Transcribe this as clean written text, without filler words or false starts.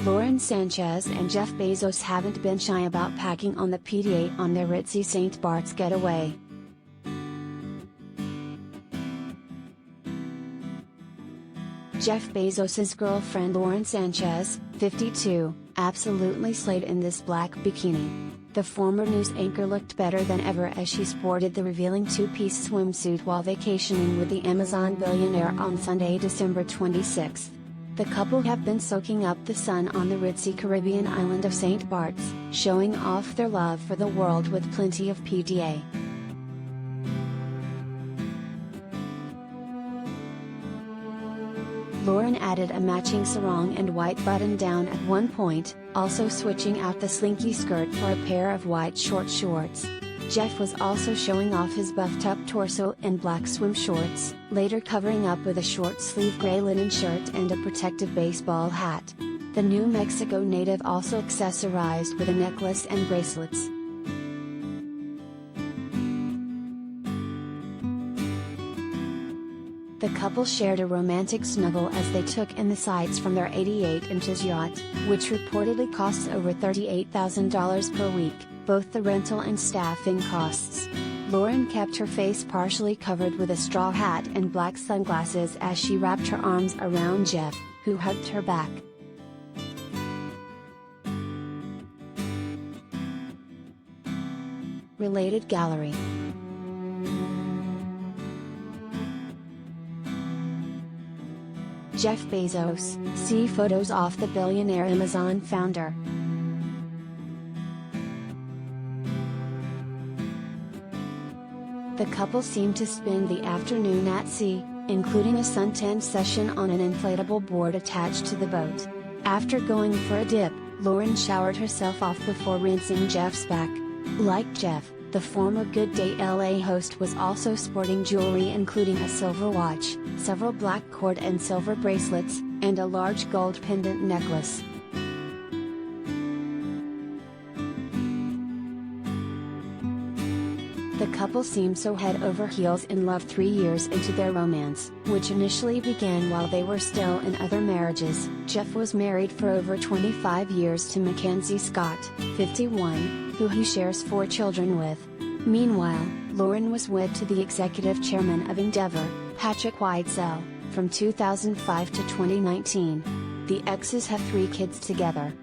Laur, Sanchez and Jeff Bezos haven't been shy about packing on the PDA on their ritzy St. Bart's getaway. Jeff Bezos' girlfriend Laur Sanchez, 52, absolutely slayed in this black bikini. The former news anchor looked better than ever as she sported the revealing two-piece swimsuit while vacationing with the Amazon billionaire on Sunday, December 26. The couple have been soaking up the sun on the ritzy Caribbean island of St. Barts, showing off their love for the world with plenty of PDA. Laur added a matching sarong and white button-down at one point, also switching out the slinky skirt for a pair of white short shorts. Jeff was also showing off his buffed-up torso in black swim shorts, later covering up with a short-sleeve gray linen shirt and a protective baseball hat. The New Mexico native also accessorized with a necklace and bracelets. The couple shared a romantic snuggle as they took in the sights from their 88-inch yacht, which reportedly costs over $38,000 per week, both the rental and staffing costs. Laur kept her face partially covered with a straw hat and black sunglasses as she wrapped her arms around Jeff, who hugged her back. Related gallery. Jeff Bezos, see photos off the billionaire Amazon founder. The couple seemed to spend the afternoon at sea, including a suntan session on an inflatable board attached to the boat. After going for a dip, Laur showered herself off before rinsing Jeff's back. Like Jeff, the former Good Day LA host was also sporting jewelry including a silver watch, several black cord and silver bracelets, and a large gold pendant necklace. The couple seemed so head over heels in love 3 years into their romance, which initially began while they were still in other marriages. Jeff was married for over 25 years to Mackenzie Scott, 51, who he shares 4 children with. Meanwhile, Laur was wed to the executive chairman of Endeavor, Patrick Whitesell, from 2005 to 2019. The exes have 3 kids together.